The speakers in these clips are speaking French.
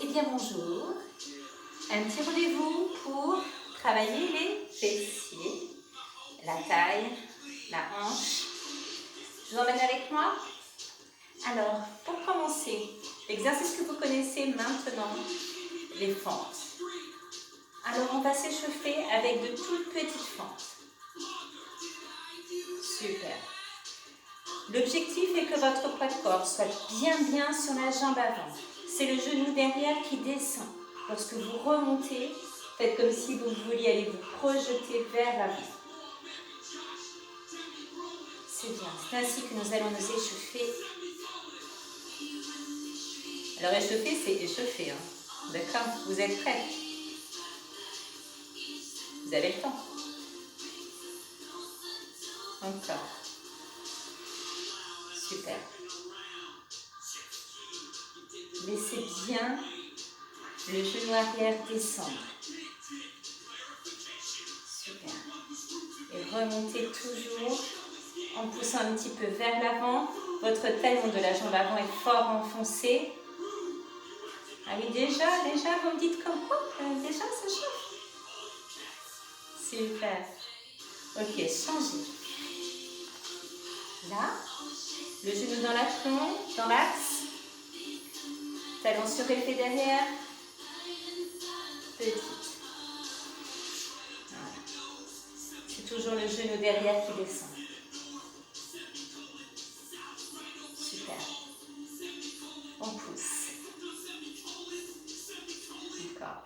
Eh bien bonjour, un petit rendez-vous pour travailler les fessiers, la taille, la hanche. Je vous emmène avec moi? Alors, pour commencer, l'exercice que vous connaissez maintenant, les fentes. Alors on va s'échauffer avec de toutes petites fentes. Super. L'objectif est que votre poids de corps soit bien sur la jambe avant. C'est le genou derrière qui descend. Lorsque vous remontez, faites comme si vous vouliez aller vous projeter vers l'avant. C'est bien, c'est ainsi que nous allons nous échauffer. Alors échauffer, c'est échauffer. Hein. D'accord? Vous êtes prêts? Vous avez le temps. Encore. Super. Laissez bien le genou arrière descendre. Super. Et remontez toujours en poussant un petit peu vers l'avant. Votre talon de la jambe avant est fort enfoncé. Ah oui, déjà, vous me dites comme quoi? Déjà, ça chauffe. Super. Ok, changez. Là, le genou dans l'aplomb, dans l'axe. Talon surélevé derrière. Petite. Voilà. C'est toujours le genou derrière qui descend. Super. On pousse. Encore.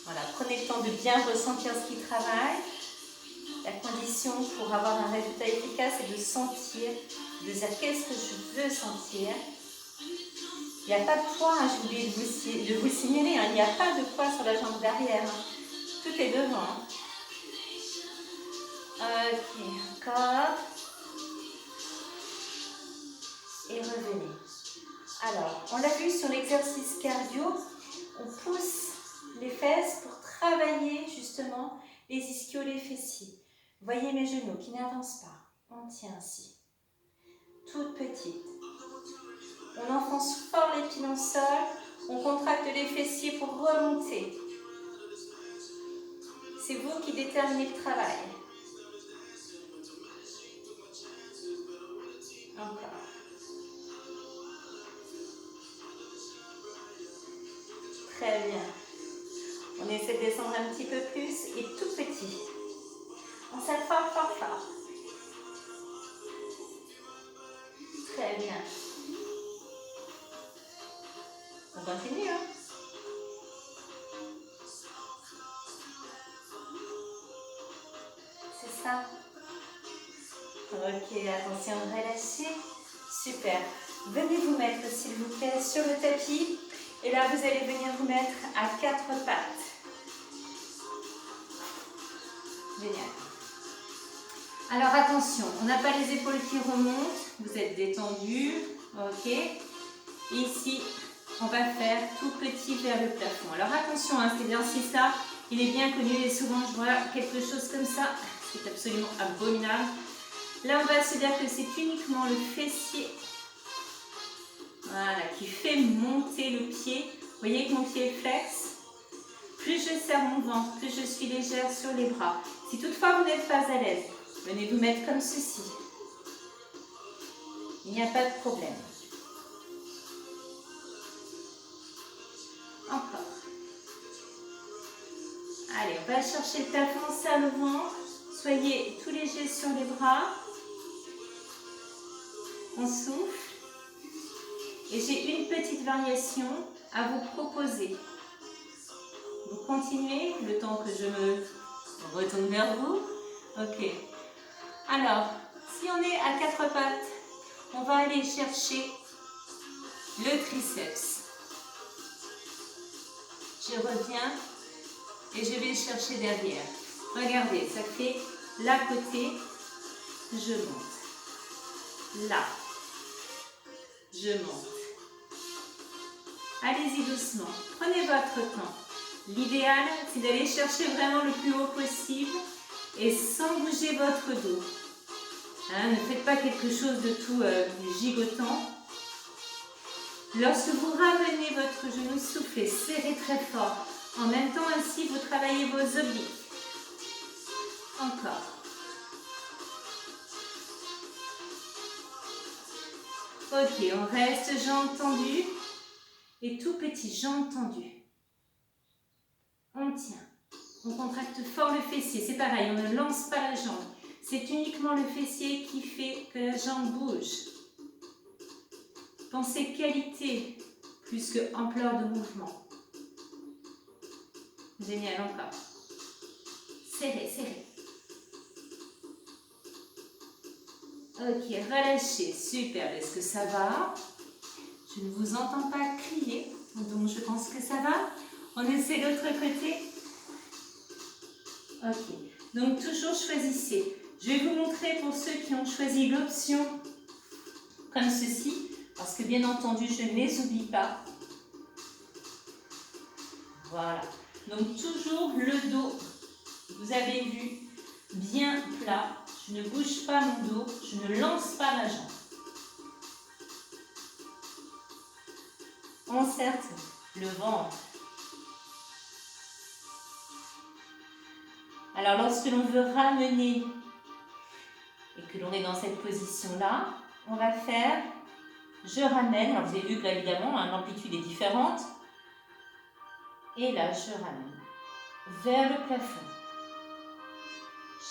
Voilà, prenez le temps de bien ressentir ce qui travaille. La condition pour avoir un résultat efficace est de sentir, de dire qu'est-ce que je veux sentir. Il n'y a pas de poids, hein, j'ai oublié de vous signaler, hein, il n'y a pas de poids sur la jambe d'arrière. Hein. Tout est devant. Hein. Ok, encore. Et revenez. Alors, on l'a vu sur l'exercice cardio, on pousse les fesses pour travailler justement les ischios, les fessiers. Voyez mes genoux qui n'avancent pas. On tient ainsi. Toute petite. On enfonce fort les pieds dans le sol. On contracte les fessiers pour remonter. C'est vous qui déterminez le travail. Encore. Très bien. On essaie de descendre un petit peu plus et tout petit. On serre fort. Très bien. On continue, hein? C'est ça. Ok, attention, relâchez. Super. Venez vous mettre, s'il vous plaît, sur le tapis. Et là, vous allez venir vous mettre à 4 pattes. Génial. Alors, attention, on n'a pas les épaules qui remontent. Vous êtes détendus. Ok. Ici, on va faire tout petit vers le plafond. Alors, attention, hein, c'est bien si ça, il est bien connu et souvent, je vois quelque chose comme ça. C'est absolument abominable. Là, on va se dire que c'est uniquement le fessier, voilà, qui fait monter le pied. Vous voyez que mon pied est flex. Plus je serre mon ventre, plus je suis légère sur les bras. Si toutefois vous n'êtes pas à l'aise, venez vous mettre comme ceci. Il n'y a pas de problème. Encore. Allez, on va chercher le plafond, on serre le ventre. Soyez tout léger sur les bras. On souffle. Et j'ai une petite variation à vous proposer. Vous continuez le temps que je me retourne vers vous. Ok. Alors, si on est à 4 pattes, on va aller chercher le triceps. Je reviens et je vais chercher derrière. Regardez, ça fait l'à côté, je monte. Là, je monte. Allez-y doucement, prenez votre temps. L'idéal, c'est d'aller chercher vraiment le plus haut possible et sans bouger votre dos. Hein, ne faites pas quelque chose de tout gigotant. Lorsque vous ramenez votre genou, soufflez, serrez très fort. En même temps, ainsi, vous travaillez vos obliques. Encore. Ok, on reste jambes tendues. Et tout petit, jambes tendues. On tient. On contracte fort le fessier. C'est pareil, on ne lance pas la jambe. C'est uniquement le fessier qui fait que la jambe bouge. Pensez qualité plus que ampleur de mouvement. Génial, encore. Serrez, serrez. Ok, relâchez. Super, est-ce que ça va? Je ne vous entends pas crier, donc je pense que ça va. On essaie l'autre côté. Ok, donc toujours choisissez. Je vais vous montrer pour ceux qui ont choisi l'option comme ceci, parce que bien entendu, je ne les oublie pas. Voilà, donc toujours le dos, vous avez vu, bien plat. Je ne bouge pas mon dos, je ne lance pas ma jambe. On serre le ventre. Alors lorsque l'on veut ramener et que l'on est dans cette position-là, on va faire, je ramène, alors vous avez vu que là évidemment l'amplitude est différente, et là je ramène vers le plafond.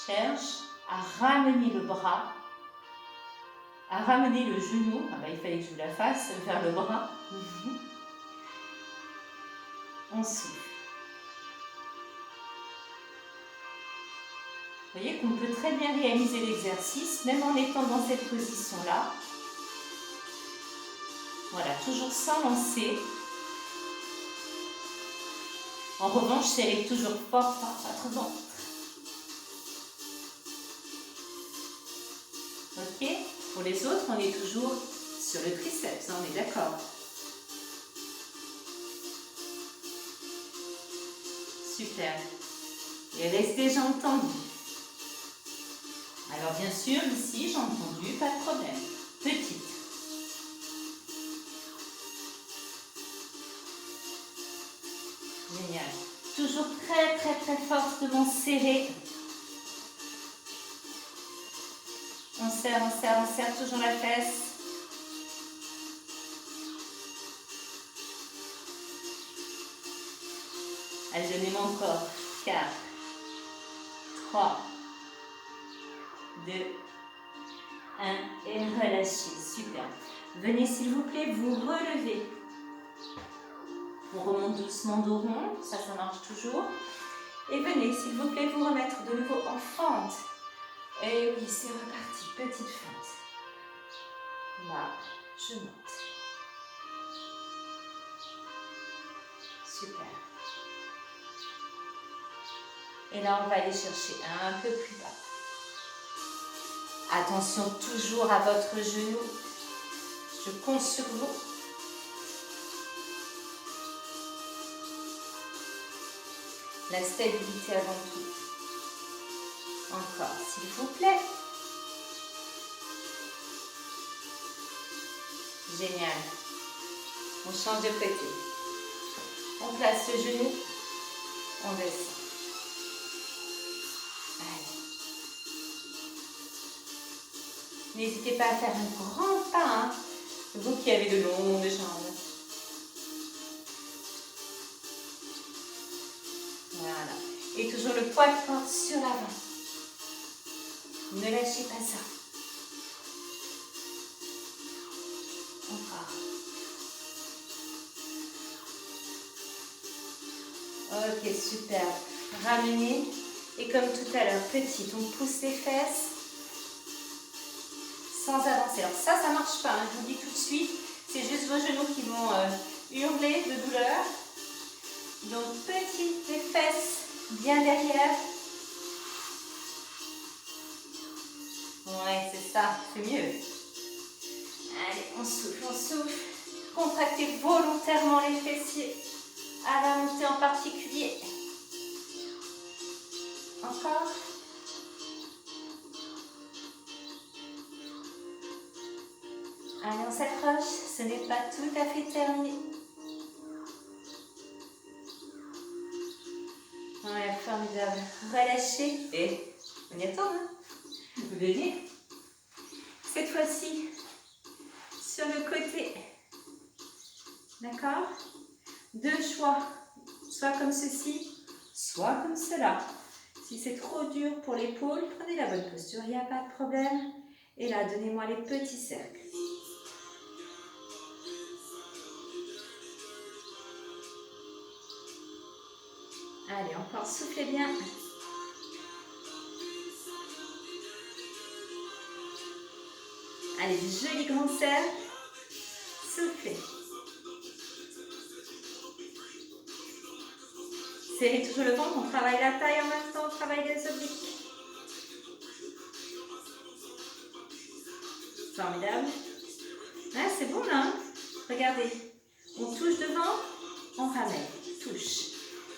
Cherche à ramener le bras, à ramener le genou, ah bah, il fallait que je vous la fasse, vers le bras. On souffle. Vous voyez qu'on peut très bien réaliser l'exercice, même en étant dans cette position-là. Voilà, toujours sans lancer. En revanche, serrez toujours fort votre ventre. Ok? Pour les autres, on est toujours sur le triceps, on est d'accord? Super. Et restez jambes tendues. Alors bien sûr, ici, jambes tendues, pas de problème. Petite. Génial. Toujours très très très fortement serré. On serre toujours la fesse. Allez, donnez-moi encore. 4, 3, 2, 1 et relâchez. Super. Venez s'il vous plaît vous relever. On remonte doucement dos rond, ça marche toujours. Et venez s'il vous plaît vous remettre de nouveau en fente. Et oui, c'est reparti, petite fente. Là, je monte. Super. Et là, on va aller chercher un peu plus bas. Attention toujours à votre genou. Je compte sur vous. La stabilité avant tout. Encore, s'il vous plaît. Génial. On change de côté. On place le genou. On descend. Allez. N'hésitez pas à faire un grand pas. Hein. Vous qui avez de longues jambes. Voilà. Et toujours le poids de corps sur l'avant. Ne lâchez pas ça. Encore. Ok, super. Ramenez. Et comme tout à l'heure, petite, on pousse les fesses sans avancer. Alors ça marche pas. Hein, je vous dis tout de suite. C'est juste vos genoux qui vont hurler de douleur. Donc, petite, les fesses bien derrière. Ouais, c'est ça, c'est mieux. Allez, on souffle, on souffle. Contractez volontairement les fessiers à la montée en particulier. Encore. Allez, on s'accroche, ce n'est pas tout à fait terminé. Ouais, formidable. Relâchez et on y attend, hein. Vous venez. Cette fois-ci, sur le côté. D'accord? Deux choix. Soit comme ceci, soit comme cela. Si c'est trop dur pour l'épaule, prenez la bonne posture, il n'y a pas de problème. Et là, donnez-moi les petits cercles. Allez, encore, soufflez bien. Allez, joli grand cercle. Soufflez. Serrez toujours le ventre, on travaille la taille en même temps, on travaille les obliques. Formidable. Ah, c'est bon là, hein? Regardez. On touche devant, on ramène. Touche.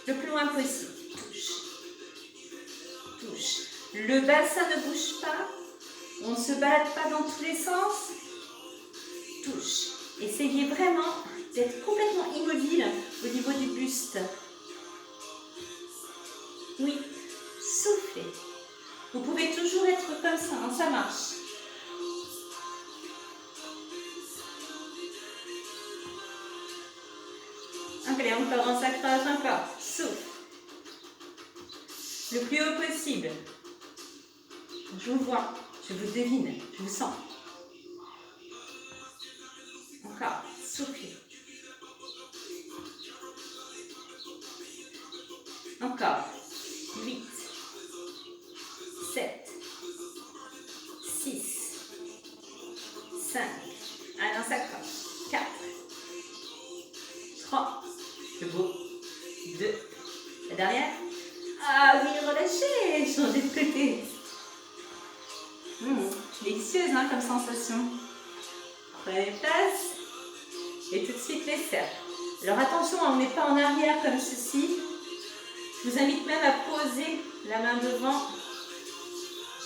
Le plus loin possible. Touche. Touche. Le bassin ne bouge pas. On ne se balade pas dans tous les sens. Touche. Essayez vraiment d'être complètement immobile au niveau du buste. Oui. Soufflez. Vous pouvez toujours être comme ça, hein, ça marche. Allez, encore, on s'accroche encore. Souffle. Le plus haut possible. Je vous vois, je vous devine, je vous sens. Encore, soufflez. Encore. 8, 7, 6, 5. Allez, on s'accroche. 4, 3. Le beau. 2. La dernière. Ah oui, relâchez. Changez de côté. Délicieuse hein, comme sensation. Prenez place. Et tout de suite les cercles. Alors attention, on n'est pas en arrière comme ceci. Je vous invite même à poser la main devant.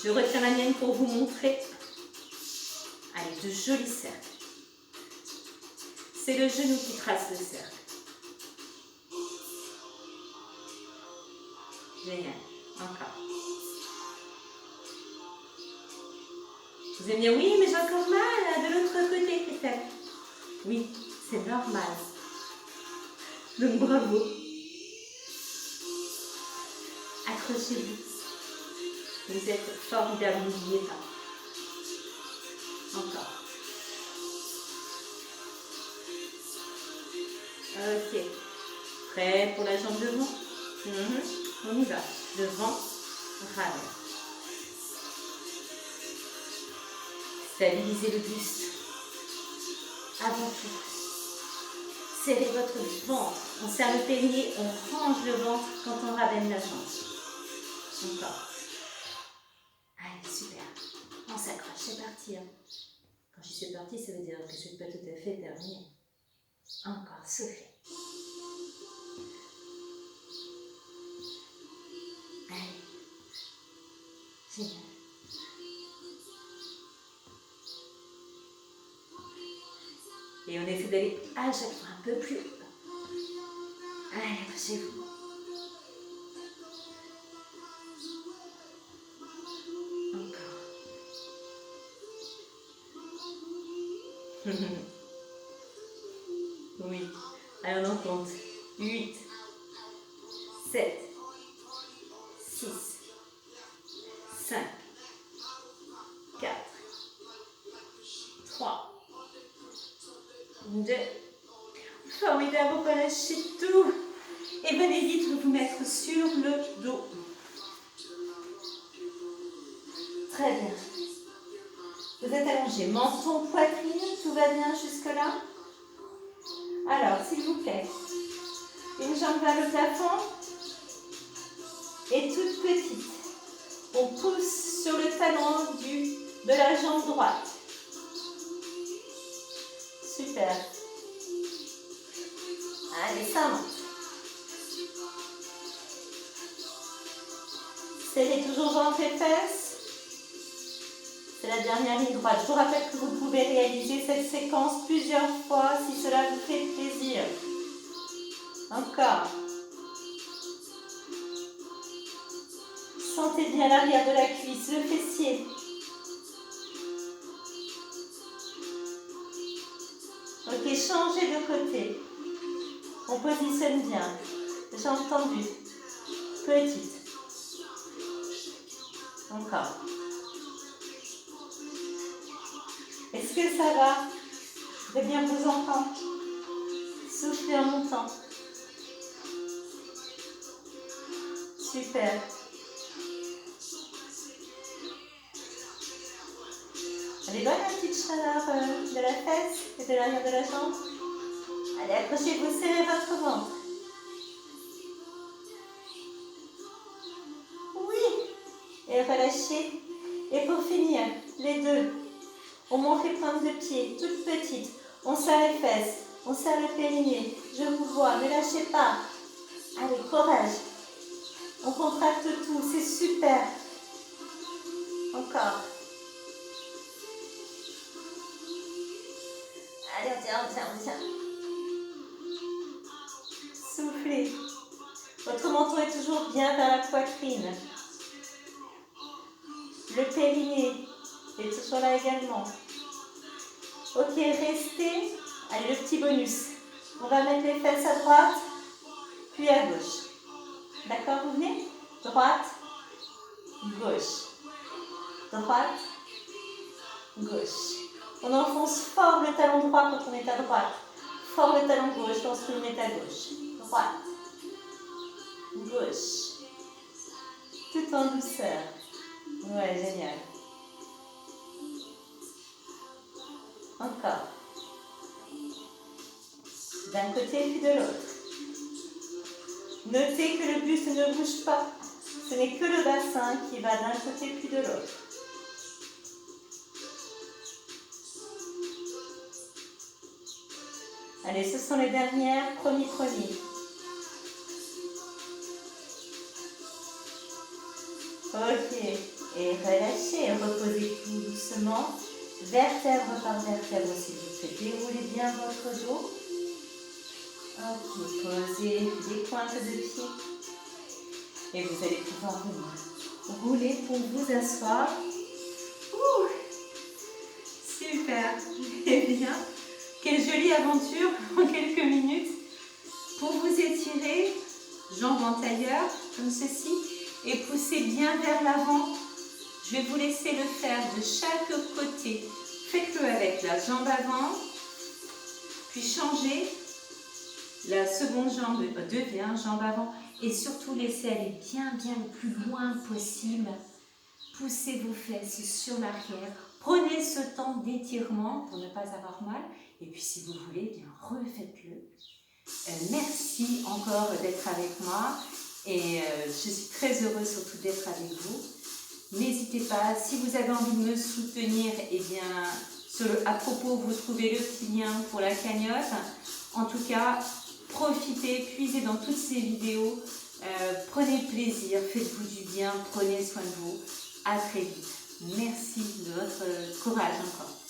Je retiens la mienne pour vous montrer. Allez, de jolis cercles. C'est le genou qui trace le cercle. Génial. Encore. Vous allez me dire, oui, mais j'ai encore mal de l'autre côté, peut-être. Oui, c'est normal. Donc, bravo. Accrochez-vous. Vous êtes formidable, n'oubliez pas. Encore. Ok. Prêt pour la jambe devant? On y va. Devant, ramène. Stabilisez le buste. Avant tout, serrez votre ventre. On serre le périnée, on range le ventre quand on ramène la jambe. Encore. Allez, super. On s'accroche, c'est parti. Hein. Quand je dis c'est parti, ça veut dire que je ne suis pas tout à fait terminée. Encore, soufflez. Allez. Génial. Et on essaie d'aller à chaque fois un peu plus haut. Allez, accrochez-vous. Encore. Oui. Allez, on en compte. 8, 7, 6, 5, 4, 3, 2. Formidable, on peut lâcher tout. Et venez vite vous mettre sur le dos. Très bien. Vous êtes allongé, menton, poitrine, tout va bien jusque-là? Alors, s'il vous plaît, une jambe vers le plafond et toute petite. On pousse sur le talon de la jambe droite. Super. Allez, ça monte. Serrez toujours ventre et fesses. C'est la dernière ligne droite. Je vous rappelle que vous pouvez réaliser cette séquence plusieurs fois si cela vous fait plaisir. Encore. Sentez bien l'arrière de la cuisse, le fessier. Ok, changez de côté. On positionne bien. Jambes tendues. Petite. Encore. Est-ce que ça va? Je vais bien vous entendre. Soufflez en montant. Super. Elle est bonne la petite chaleur de la fesse et de l'arrière de la jambe. Allez, accrochez-vous, serrez votre ventre. Oui. Et relâchez. Et pour finir, les deux. On monte les pointes de pied, toutes petites. On serre les fesses, on serre le périnée. Je vous vois, ne lâchez pas. Allez, courage. On contracte tout, c'est super. Encore. Allez, on tient. Soufflez. Votre menton est toujours bien vers la poitrine. Le périnée est toujours là également. Ok, restez. Allez, le petit bonus. On va mettre les fesses à droite, puis à gauche. D'accord, vous venez? Droite, gauche. Droite, gauche. On enfonce fort le talon droit quand on est à droite. Fort le talon gauche lorsqu'on est à gauche. Droite, gauche. Tout en douceur. Ouais, génial. Encore. D'un côté puis de l'autre. Notez que le buste ne bouge pas. Ce n'est que le bassin qui va d'un côté puis de l'autre. Allez, ce sont les dernières. Promis. Ok. Et relâchez. Reposez tout doucement. Vertèbre par vertèbre si vous faites. Déroulez bien votre dos. Ok. Posez les pointes de pied. Et vous allez pouvoir venir rouler pour vous asseoir. Ouh, super. Eh bien, quelle jolie aventure en quelques minutes. Pour vous étirer, jambes en tailleur, comme ceci, et poussez bien vers l'avant. Je vais vous laisser le faire de chaque côté. Faites-le avec la jambe avant, puis changez. La seconde jambe devient jambe avant. Et surtout, laissez aller bien le plus loin possible. Poussez vos fesses sur l'arrière. Prenez ce temps d'étirement pour ne pas avoir mal. Et puis, si vous voulez, bien refaites-le. Merci encore d'être avec moi. Et je suis très heureuse surtout d'être avec vous. N'hésitez pas, si vous avez envie de me soutenir, eh bien, à propos, vous trouvez le petit lien pour la cagnotte. En tout cas, profitez, puisez dans toutes ces vidéos, prenez plaisir, faites-vous du bien, prenez soin de vous. À très vite. Merci de votre courage encore.